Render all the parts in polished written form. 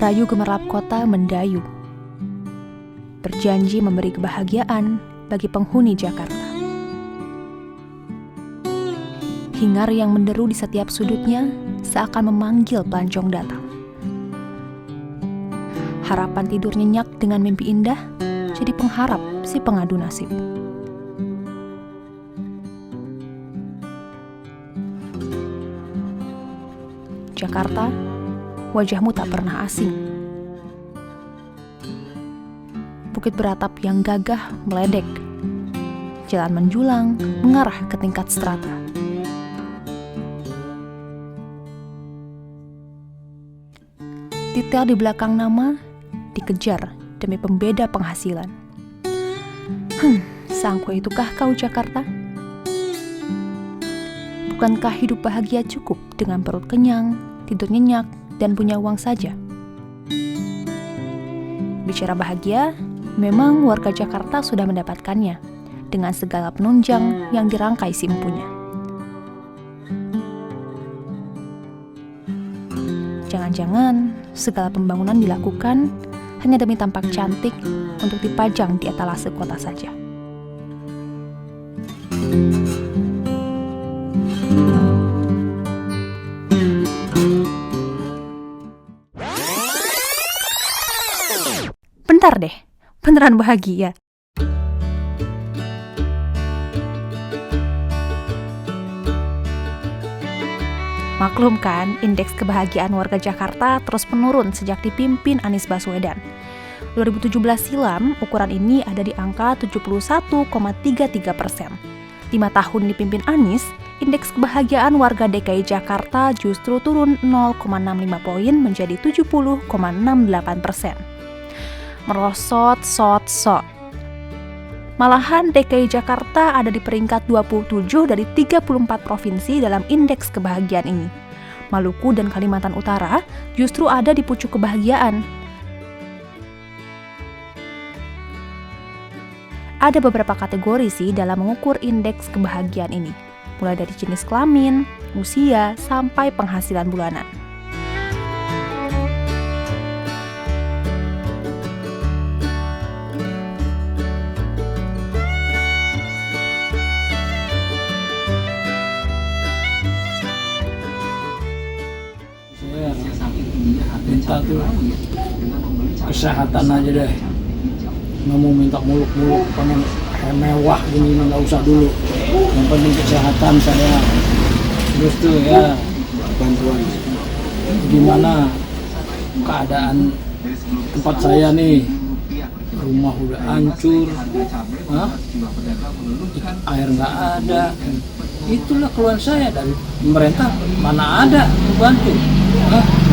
Rayu gemerlap kota mendayu, berjanji memberi kebahagiaan bagi penghuni Jakarta. Hingar yang menderu di setiap sudutnya seakan memanggil pelancong datang. Harapan tidur nyenyak dengan mimpi indah jadi pengharap si pengadu nasib. Jakarta, wajahmu tak pernah asing. Bukit beratap yang gagah meledek, jalan menjulang mengarah ke tingkat strata. Detail di belakang nama dikejar demi pembeda penghasilan. Sangkue itukah kau Jakarta? Bukankah hidup bahagia cukup dengan perut kenyang, tidur nyenyak, dan punya uang saja? Bicara bahagia, memang warga Jakarta sudah mendapatkannya dengan segala penunjang yang dirangkai si empunya. Jangan-jangan segala pembangunan dilakukan hanya demi tampak cantik untuk dipajang di etalase kota saja. Bentar deh, beneran bahagia? Maklum kan, indeks kebahagiaan warga Jakarta terus menurun sejak dipimpin Anies Baswedan. 2017 silam, ukuran ini ada di angka 71,33%. 5 tahun dipimpin Anies, indeks kebahagiaan warga DKI Jakarta justru turun 0,65 poin menjadi 70,68%. Merosot, sot. Malahan DKI Jakarta ada di peringkat 27 dari 34 provinsi dalam indeks kebahagiaan ini. Maluku dan Kalimantan Utara justru ada di pucuk kebahagiaan. Ada beberapa kategori sih dalam mengukur indeks kebahagiaan ini, mulai dari jenis kelamin, usia, sampai penghasilan bulanan. Minta tuh kesehatan aja deh, nggak mau minta muluk-muluk pengen mewah gini, nggak usah dulu, yang penting kesehatan saya. Terus tuh ya bantuan gimana keadaan tempat saya nih, rumah udah hancur, air nggak ada. Itulah keluhan saya dari pemerintah, mana ada membantu.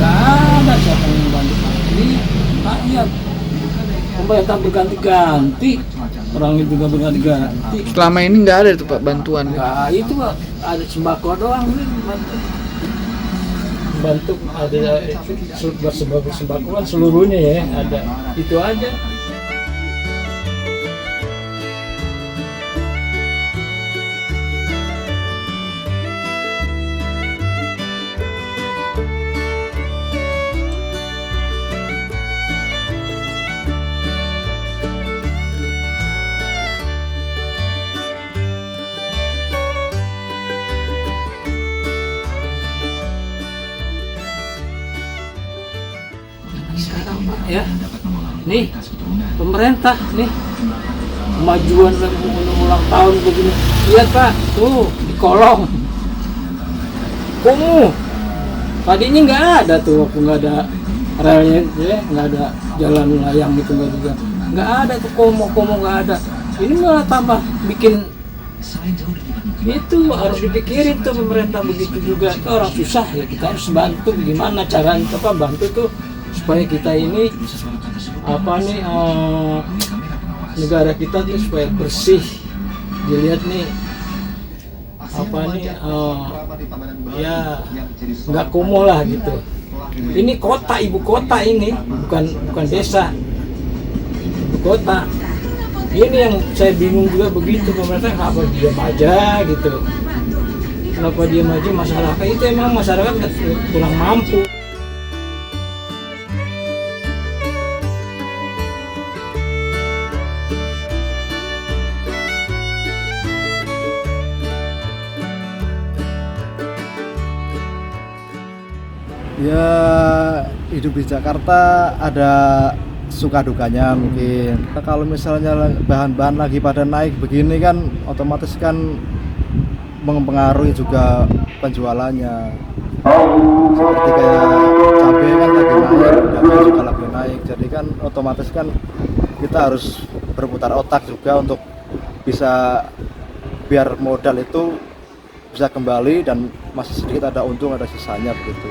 Nggak ada siapa yang membantu ini rakyat. Pemerintah berganti-ganti, orang itu juga berganti-ganti. Selama ini nggak ada tuh Pak bantuan? Nggak, itu Pak, ada sembako doang nih bantu ada sembako kan seluruhnya ya ada, itu aja. Sekarang Pak ya, nih pemerintah nih kemajuan ulang tahun begini, lihat Pak tuh di kolong kumuh, tadinya nggak ada tuh waktu nggak ada relnya ya, nggak ada jalan layang gitu, nggak ada tuh komo nggak ada, ini malah tambah bikin. Itu harus dipikirin tuh pemerintah begitu juga, itu orang susah ya, kita harus bantu gimana caranya bantu tuh supaya kita ini negara kita tuh supaya bersih, dilihat nih ya nggak kumuh lah gitu. Ini kota, ibu kota ini bukan desa, ibu kota. Ini yang saya bingung juga begitu, pemerintah kenapa diam aja gitu, kenapa diam aja masyarakat itu, emang masyarakat kurang mampu. Ya, hidup di Jakarta ada suka dukanya mungkin. Kalau misalnya bahan-bahan lagi pada naik begini kan otomatis kan mempengaruhi juga penjualannya. Seperti kayak cabai kan lagi naik, daging juga lagi naik. Jadi kan otomatis kan kita harus berputar otak juga untuk bisa biar modal itu bisa kembali dan masih sedikit ada untung, ada sisanya begitu.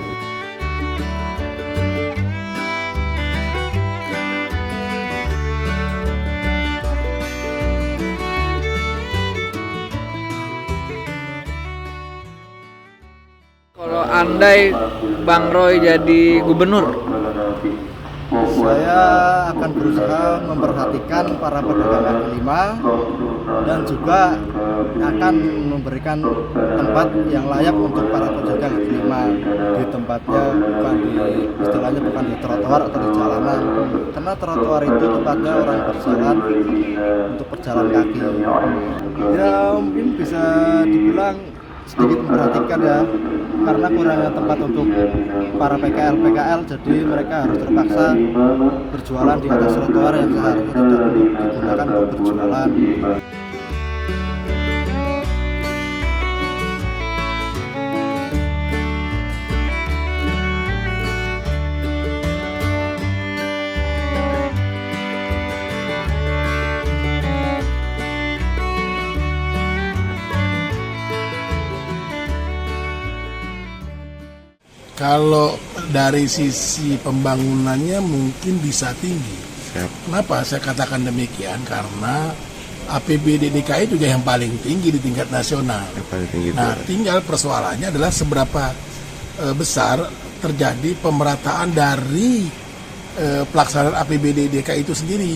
Kalau andai Bang Roy jadi gubernur, Saya akan berusaha memperhatikan para pedagang kaki lima dan juga akan memberikan tempat yang layak untuk para pedagang kaki lima di tempatnya, bukan di istilahnya bukan di trotoar atau di jalanan, karena trotoar itu tempatnya orang berjalan untuk berjalan kaki. Ya mungkin bisa dibilang sedikit memperhatikan ya, karena kurangnya tempat untuk para PKL jadi mereka harus terpaksa berjualan di atas trotoar yang seharusnya tidak digunakan untuk berjualan. Kalau dari sisi pembangunannya mungkin bisa tinggi. Kenapa saya katakan demikian? Karena APBD DKI juga yang paling tinggi di tingkat nasional. Nah, tinggal persoalannya adalah seberapa besar terjadi pemerataan dari pelaksanaan APBD DKI itu sendiri.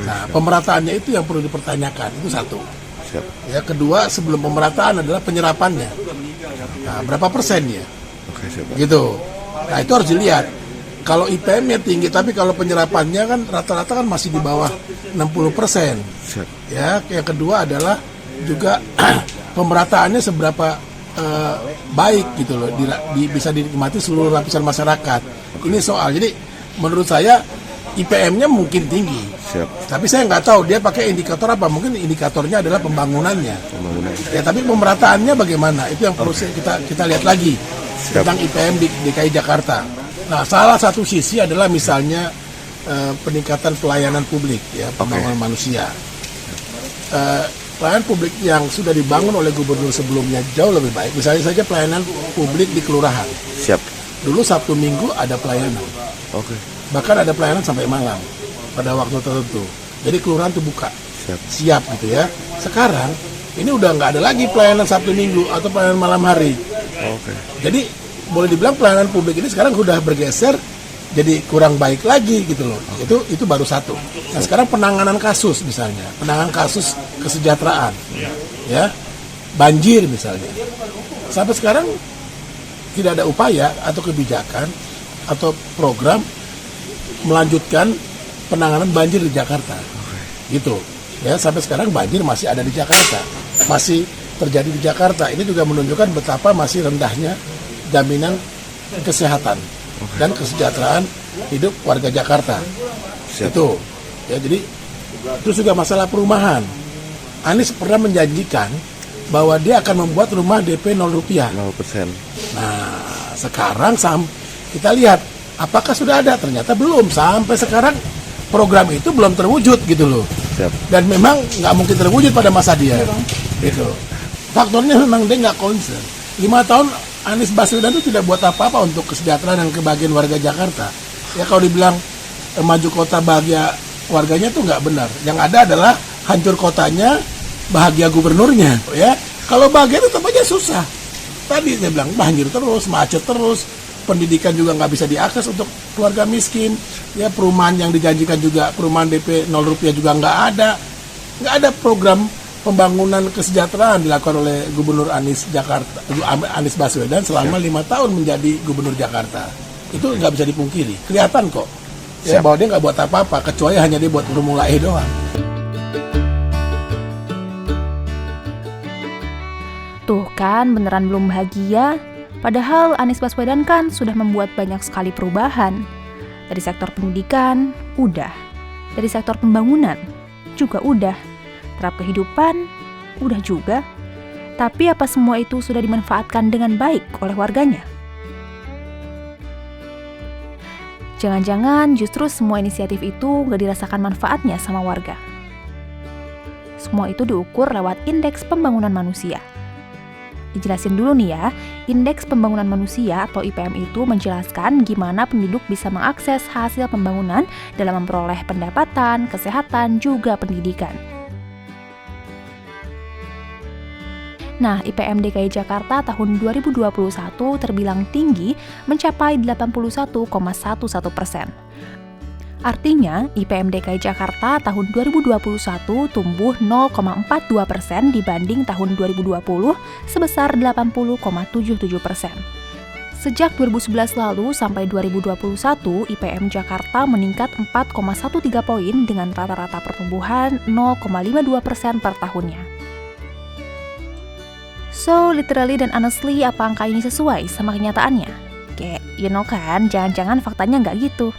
Nah, pemerataannya itu yang perlu dipertanyakan. Itu satu. Ya, kedua, sebelum pemerataan adalah penyerapannya. Nah, berapa persennya? Gitu. Nah, itu harus dilihat. Kalau IPM-nya tinggi, tapi kalau penyerapannya kan rata-rata kan masih di bawah 60%. Ya, yang kedua adalah juga pemerataannya seberapa baik gitu loh, bisa dinikmati seluruh lapisan masyarakat. Ini soal. Jadi menurut saya IPM-nya mungkin tinggi. Tapi saya nggak tahu dia pakai indikator apa. Mungkin indikatornya adalah pembangunannya. Ya, tapi pemerataannya bagaimana? Itu yang perlu kita lihat lagi tentang IPM di DKI Jakarta. Nah, salah satu sisi adalah misalnya peningkatan pelayanan publik, ya, pembangunan manusia. Pelayanan publik yang sudah dibangun oleh gubernur sebelumnya jauh lebih baik. Misalnya saja pelayanan publik di kelurahan. Dulu Sabtu Minggu ada pelayanan. Bahkan ada pelayanan sampai malam pada waktu tertentu. Jadi kelurahan itu buka. Siap gitu ya. Sekarang ini udah nggak ada lagi pelayanan Sabtu Minggu atau pelayanan malam hari. Jadi boleh dibilang pelayanan publik ini sekarang sudah bergeser jadi kurang baik lagi gitu loh. Itu baru satu. Nah, sekarang penanganan kasus misalnya, penanganan kasus kesejahteraan, ya, banjir misalnya. Sampai sekarang tidak ada upaya atau kebijakan atau program melanjutkan penanganan banjir di Jakarta. Gitu. Ya, sampai sekarang banjir masih ada di Jakarta. Masih terjadi di Jakarta. Ini juga menunjukkan betapa masih rendahnya jaminan kesehatan dan kesejahteraan hidup warga Jakarta. Itu. Ya, jadi terus juga masalah perumahan. Anies pernah menjanjikan bahwa dia akan membuat rumah DP 0 rupiah. 0%. Nah, sekarang kita lihat apakah sudah ada? Ternyata belum. Sampai sekarang program itu belum terwujud gitu loh. Dan memang nggak mungkin terwujud pada masa dia. Gitu. Faktornya memang dia nggak concern. 5 tahun Anies Baswedan itu tidak buat apa-apa untuk kesejahteraan dan kebahagiaan warga Jakarta. Ya, kalau dibilang maju kota bahagia warganya itu nggak benar. Yang ada adalah hancur kotanya, bahagia gubernurnya. Ya, kalau bahagia tetap aja susah. Tadi saya bilang banjir terus, macet terus, pendidikan juga nggak bisa diakses untuk keluarga miskin. Ya, perumahan yang dijanjikan juga, perumahan DP 0 rupiah juga nggak ada program pembangunan kesejahteraan dilakukan oleh Gubernur Anies Baswedan selama 5 tahun menjadi Gubernur Jakarta. Itu nggak bisa dipungkiri, kelihatan kok. Ya, bahwa dia nggak buat apa-apa, kecuali hanya dia buat Formula E doang. Tuh kan beneran belum bahagia. Padahal Anies Baswedan kan sudah membuat banyak sekali perubahan. Dari sektor pendidikan, udah. Dari sektor pembangunan, juga udah. Terhadap kehidupan, udah juga. Tapi apa semua itu sudah dimanfaatkan dengan baik oleh warganya? Jangan-jangan justru semua inisiatif itu gak dirasakan manfaatnya sama warga. Semua itu diukur lewat Indeks Pembangunan Manusia. Dijelasin dulu nih ya, Indeks Pembangunan Manusia atau IPM itu menjelaskan gimana penduduk bisa mengakses hasil pembangunan dalam memperoleh pendapatan, kesehatan, juga pendidikan. Nah, IPM DKI Jakarta tahun 2021 terbilang tinggi, mencapai 81,11%. Artinya, IPM DKI Jakarta tahun 2021 tumbuh 0,42% dibanding tahun 2020 sebesar 80,77%. Sejak 2011 lalu sampai 2021, IPM Jakarta meningkat 4,13 poin dengan rata-rata pertumbuhan 0,52% per tahunnya. So, literally dan honestly, apa angka ini sesuai sama kenyataannya? Kayak, you know kan, jangan-jangan faktanya nggak gitu.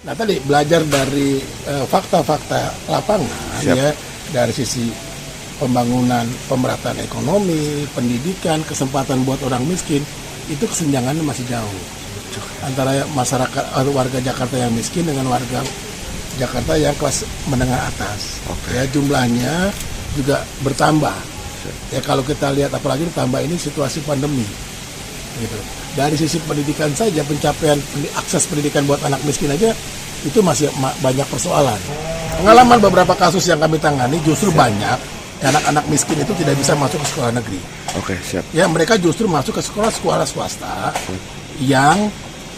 Nah tadi belajar dari fakta-fakta lapangan ya, dari sisi pembangunan, pemerataan ekonomi, pendidikan, kesempatan buat orang miskin, itu kesenjangannya masih jauh antara masyarakat warga Jakarta yang miskin dengan warga Jakarta yang kelas menengah atas. Ya, jumlahnya juga bertambah. Ya kalau kita lihat apalagi ditambah ini situasi pandemi gitu. Dari sisi pendidikan saja, pencapaian akses pendidikan buat anak miskin aja itu masih banyak persoalan. Pengalaman beberapa kasus yang kami tangani justru banyak anak-anak miskin itu tidak bisa masuk ke sekolah negeri. Oke, siap. Ya, mereka justru masuk ke sekolah-sekolah swasta yang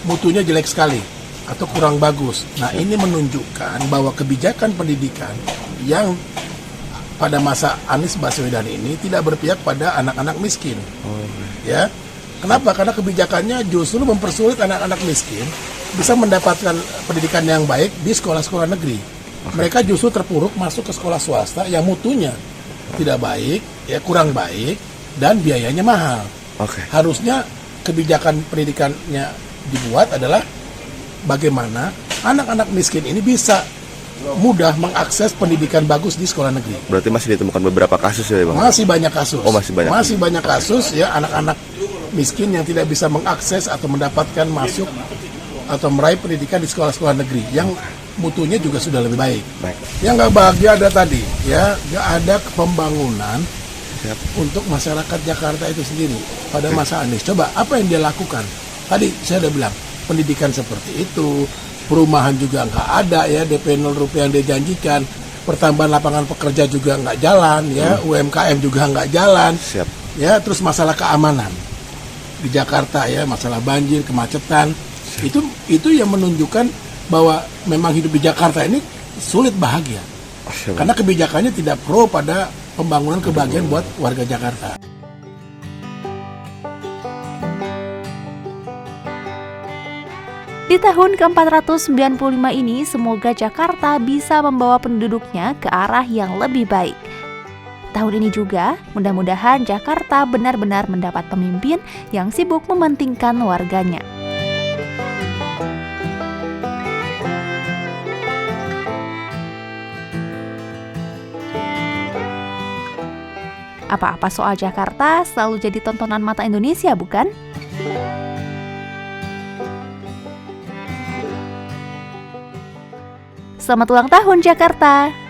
mutunya jelek sekali atau kurang bagus. Nah, ini menunjukkan bahwa kebijakan pendidikan yang pada masa Anies Baswedan ini tidak berpihak pada anak-anak miskin. Ya. Kenapa? Karena kebijakannya justru mempersulit anak-anak miskin bisa mendapatkan pendidikan yang baik di sekolah-sekolah negeri. Mereka justru terpuruk masuk ke sekolah swasta yang mutunya tidak baik, ya kurang baik, dan biayanya mahal. Harusnya kebijakan pendidikannya dibuat adalah bagaimana anak-anak miskin ini bisa mudah mengakses pendidikan bagus di sekolah negeri. Berarti masih ditemukan beberapa kasus ya, Bang? Masih banyak kasus. Oh, masih banyak. Masih banyak kasus ya anak-anak miskin yang tidak bisa mengakses atau mendapatkan masuk atau meraih pendidikan di sekolah-sekolah negeri yang mutunya juga sudah lebih baik. Yang nggak bahagia ada tadi ya, nggak ada pembangunan untuk masyarakat Jakarta itu sendiri pada masa Anies. Coba apa yang dia lakukan? Tadi saya udah bilang pendidikan seperti itu, perumahan juga nggak ada ya, DP 0 rupiah yang dia janjikan, pertambahan lapangan pekerja juga nggak jalan ya, UMKM juga nggak jalan. Ya, terus masalah keamanan di Jakarta ya, masalah banjir, kemacetan, itu yang menunjukkan bahwa memang hidup di Jakarta ini sulit bahagia. Karena kebijakannya tidak pro pada pembangunan kebahagiaan buat warga Jakarta. Di tahun ke-495 ini, semoga Jakarta bisa membawa penduduknya ke arah yang lebih baik. Tahun ini juga, mudah-mudahan Jakarta benar-benar mendapat pemimpin yang sibuk mementingkan warganya. Apa-apa soal Jakarta selalu jadi tontonan mata Indonesia, bukan? Selamat ulang tahun Jakarta!